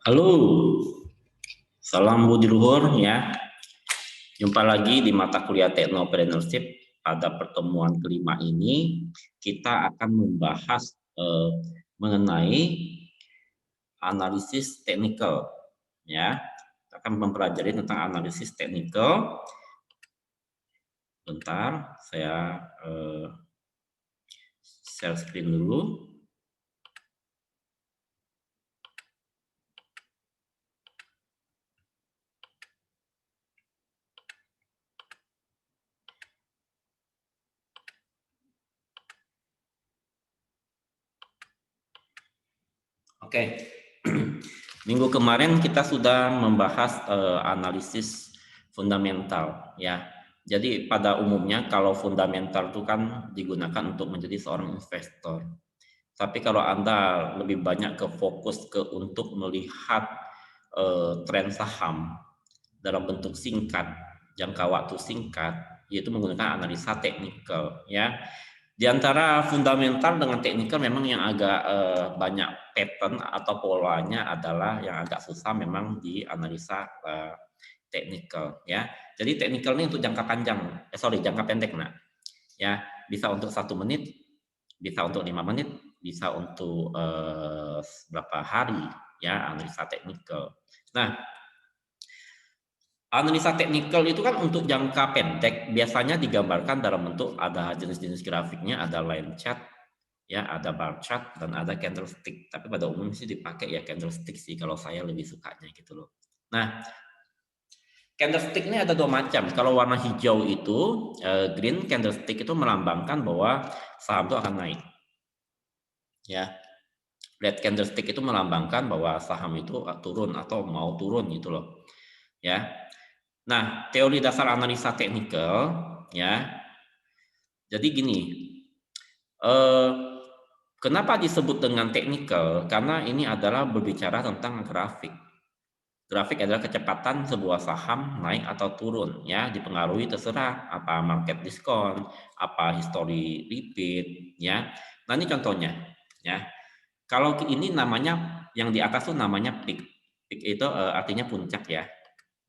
Halo, salam Budi Luhur ya. Jumpa lagi di mata kuliah Technopreneurship. Pada pertemuan kelima ini kita akan membahas mengenai analisis teknikal ya. Kita akan mempelajari tentang analisis teknikal. Bentar, saya share screen dulu. Oke, minggu kemarin kita sudah membahas analisis fundamental ya. Jadi pada umumnya kalau fundamental itu kan digunakan untuk menjadi seorang investor. Tapi kalau Anda lebih banyak ke fokus ke untuk melihat tren saham dalam bentuk singkat, jangka waktu singkat, yaitu menggunakan analisa teknikal ya. Di antara fundamental dengan teknikal memang yang agak banyak pattern atau polanya adalah yang agak susah memang di analisa teknikal ya. Jadi teknikal ini untuk jangka panjang, jangka pendek nah. Ya, bisa untuk 1 menit, bisa untuk 5 menit, bisa untuk berapa hari ya analisa teknikal. Nah, analisa teknikal itu kan untuk jangka pendek biasanya digambarkan dalam bentuk ada jenis-jenis grafiknya, ada line chart, ya ada bar chart dan ada candlestick. Tapi pada umumnya sih dipakai ya candlestick sih kalau saya lebih sukanya gitu loh. Nah, candlestick ini ada 2 macam. Kalau warna hijau itu green candlestick itu melambangkan bahwa saham itu akan naik. Ya. Red candlestick itu melambangkan bahwa saham itu turun atau mau turun gitu loh. Ya. Nah, teori dasar analisa teknikal ya. Jadi gini, kenapa disebut dengan teknikal? Karena ini adalah berbicara tentang grafik. Grafik adalah kecepatan sebuah saham naik atau turun ya, dipengaruhi terserah apa market diskon, apa history repeat ya. Nah, ini contohnya ya. Kalau ini namanya yang di atas tuh namanya peak. Peak itu artinya puncak ya.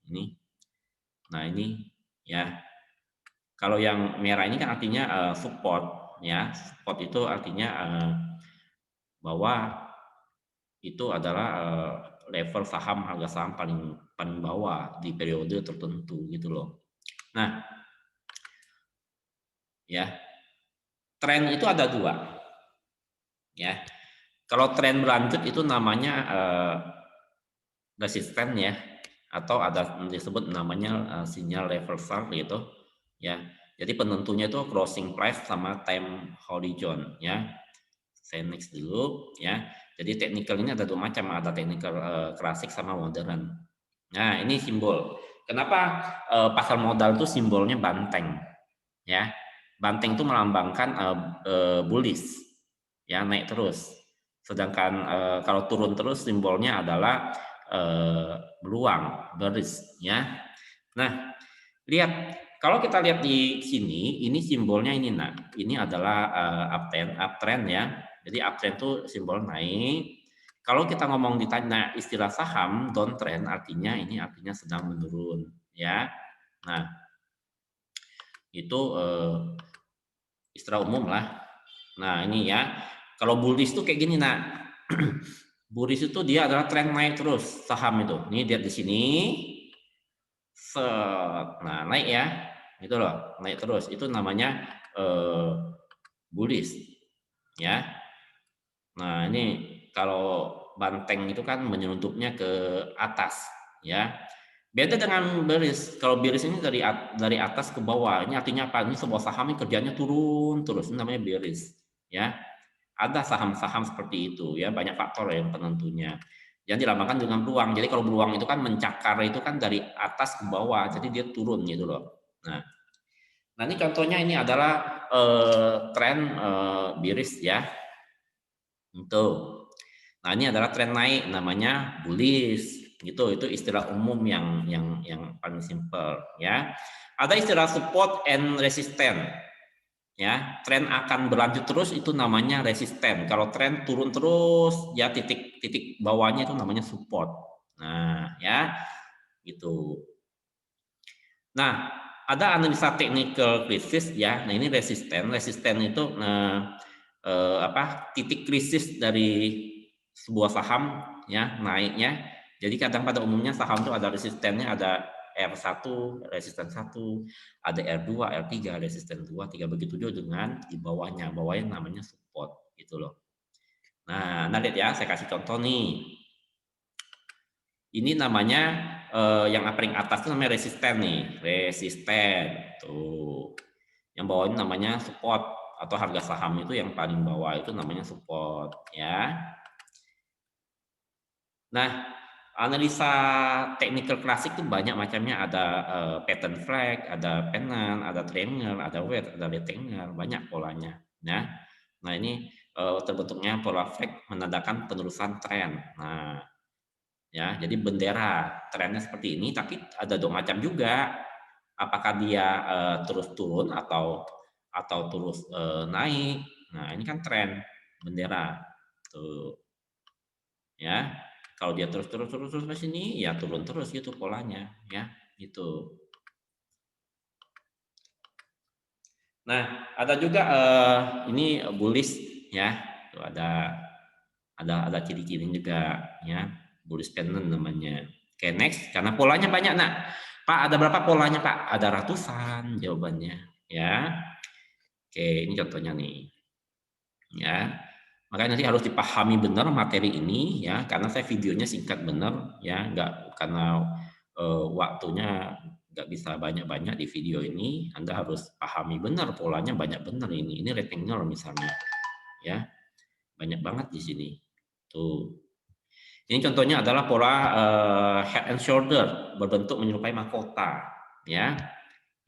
Ini. Nah, ini ya. Kalau yang merah ini kan artinya support ya. Support itu artinya bahwa itu adalah level saham harga saham paling paling bawah di periode tertentu gitu loh. Nah, ya. Tren itu ada 2. Ya. Kalau tren berlanjut itu namanya resisten ya atau ada disebut namanya sinyal reversal gitu ya. Jadi penentunya itu crossing price sama time horizon ya. Saya next dulu ya. Jadi technical ini ada 2 macam, ada technical klasik sama modern. Nah, ini simbol. Kenapa pasar modal itu simbolnya banteng ya. Banteng itu melambangkan bullish ya, naik terus. Sedangkan kalau turun terus simbolnya adalah beruang, bearish ya. Nah, lihat kalau kita lihat di sini, ini simbolnya ini nah. Ini adalah uptrend ya. Jadi uptrend itu simbol naik. Kalau kita ngomong ditanya istilah saham downtrend artinya ini artinya sedang menurun ya. Nah, itu istilah umum lah. Nah, ini ya. Kalau bullish itu kayak gini nah. Bullish itu dia adalah tren naik terus saham itu. Ini lihat di sini. Nah, naik ya. Itu loh, naik terus. Itu namanya bullish ya. Nah, ini kalau banteng itu kan menyelundupnya ke atas ya. Beda dengan bearish. Kalau bearish ini dari atas ke bawah. Ini artinya apa? Ini sebuah saham ini kerjanya turun terus. Ini namanya bearish ya. Ada saham-saham seperti itu ya, banyak faktor yang penentunya. yang dilambangkan dengan beruang. Jadi kalau beruang itu kan mencakar itu kan dari atas ke bawah, jadi dia turun gitu loh. Nah ini contohnya ini adalah tren biris ya. Untuk nah ini adalah tren naik namanya bullish gitu. Itu istilah umum yang paling simple ya. Ada istilah support and resistance ya. Tren akan berlanjut terus itu namanya resisten. Kalau tren turun terus ya titik bawahnya itu namanya support. Nah ya gitu. Nah ada analisa technical krisis ya. Nah ini resisten itu titik krisis dari sebuah saham ya naiknya. Jadi kadang pada umumnya saham itu ada resistennya, ada R1 resisten 1, ada R2, R3 resisten 2, 3 begitu juga dengan di bawahnya. Bawahnya namanya support gitu loh. Nah, Anda lihat ya, saya kasih contoh nih. Ini namanya yang paling atas itu namanya resisten nih, resisten tuh. Yang bawah ini namanya support atau harga saham itu yang paling bawah itu namanya support ya. Nah, analisa technical klasik itu banyak macamnya, ada pattern flag, ada pennant, ada triangle, ada wedge, ada rectangle, banyak polanya ya. Nah, ini terbentuknya pola flag menandakan penerusan tren. Nah, ya, jadi bendera trennya seperti ini, tapi ada dua macam juga. Apakah dia terus turun atau terus naik? Nah, ini kan tren bendera tuh, ya. Kalau dia terus ke sini, ya turun terus gitu polanya, ya gitu. Nah, ada juga ini bullish ya. Tuh ada ciri-ciri juga ya. Bullish pennant namanya. Oke, next karena polanya banyak. Nah, Pak, ada berapa polanya, Pak? Ada ratusan jawabannya, ya. Oke, ini contohnya nih. Ya. Makanya nanti harus dipahami benar materi ini ya, karena saya videonya singkat benar ya, nggak karena waktunya nggak bisa banyak-banyak di video ini, Anda harus pahami benar polanya banyak benar ini. Ini rectangle misalnya ya, banyak banget di sini. Tuh. Ini contohnya adalah pola head and shoulder berbentuk menyerupai mahkota ya.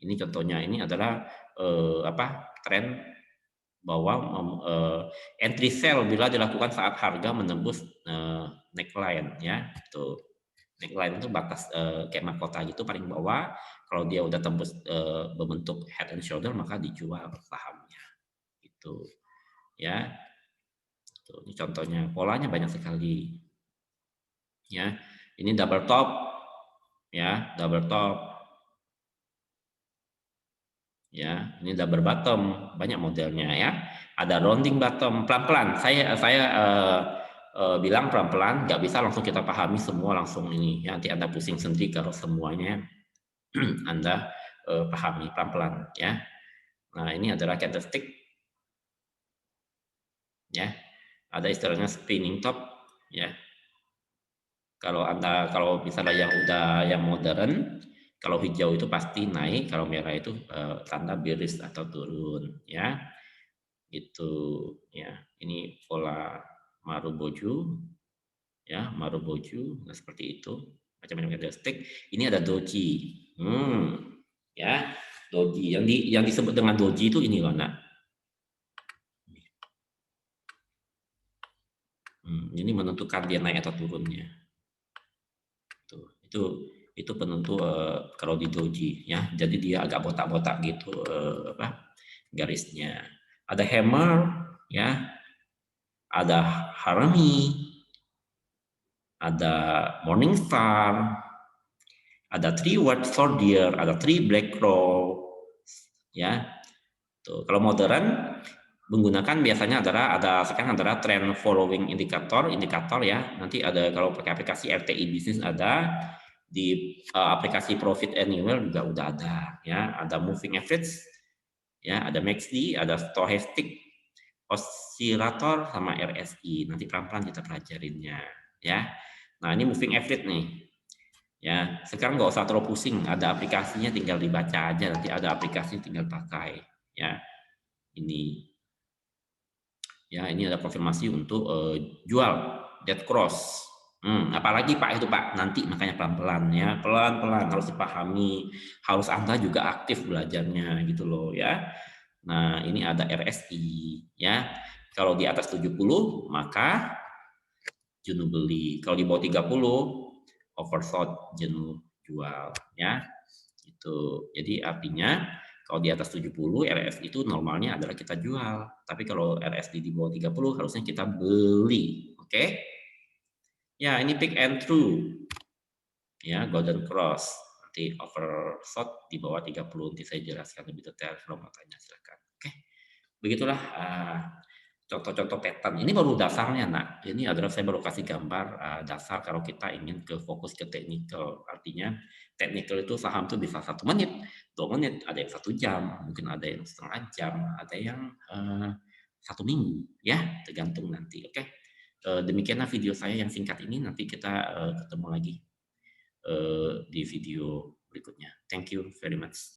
Ini contohnya, ini adalah tren bahwa entry sell bila dilakukan saat harga menembus neckline ya. Tuh. Neckline itu batas kayak mahkota gitu paling bawah. Kalau dia udah tembus berbentuk head and shoulder maka dijual sahamnya. Gitu. Ya. Tuh, ini contohnya, polanya banyak sekali. Ya. Ini double top ya, double top. Ya, ini double bottom, banyak modelnya ya. Ada rounding bottom, pelan-pelan. Saya bilang pelan-pelan, nggak bisa langsung kita pahami semua langsung ini. Ya, nanti Anda pusing sendiri kalau semuanya Anda pahami pelan-pelan ya. Nah, ini adalah candlestick ya. Ada istilahnya spinning top ya. Kalau misalnya yang udah yang modern, kalau hijau itu pasti naik, kalau merah itu tanda bearish atau turun ya. Itu ya. Ini pola Maruboju ya, Maruboju nah seperti itu. Macam-macam candlestick. Ini ada doji. Ya. Doji yang disebut dengan doji itu ini loh, Nak. Ini menentukan dia naik atau turunnya. Itu penentu kalau di doji ya. Jadi dia agak botak-botak gitu garisnya. Ada hammer ya. Ada harami, ada Morningstar, ada three white soldier, ada three black crow, ya. Tuh, kalau modern menggunakan biasanya sekarang adalah trend following indikator ya. Nanti ada kalau pakai aplikasi RTI bisnis ada, di aplikasi Profit Anywhere juga udah ada ya. Ada moving average ya, ada MACD, ada stochastic, oscillator sama RSI. Nanti pelan-pelan kita pelajarinnya ya. Nah, ini moving average nih. Ya, sekarang nggak usah terlalu pusing, ada aplikasinya tinggal dibaca aja, nanti ada aplikasi tinggal pakai ya. Ini ya, ini ada konfirmasi untuk jual dead cross Apalagi Pak itu Pak, nanti makanya pelan-pelan ya, pelan-pelan harus dipahami, harus Anda juga aktif belajarnya gitu loh ya. Nah, ini ada RSI ya. Kalau di atas 70 maka jenuh beli, kalau di bawah 30 oversold, jenuh jual ya. Itu. Jadi artinya kalau di atas 70 RSI itu normalnya adalah kita jual, tapi kalau RSI di bawah 30 harusnya kita beli, oke? Ya, ini pick and true. Ya, golden cross, nanti overshot di bawah 30, nanti saya jelaskan lebih detail kalau mau tanya silakan. Oke, begitulah, contoh-contoh pattern. Ini baru dasarnya, Nak. Ini adalah saya baru kasih gambar, dasar kalau kita ingin ke fokus ke teknikal. Artinya teknikal itu saham itu bisa 1 menit, 2 menit, ada yang 1 jam, mungkin ada yang setengah jam, ada yang, 1 minggu, ya, tergantung nanti, oke. Demikianlah video saya yang singkat ini, nanti kita, ketemu lagi di video berikutnya. Thank you very much.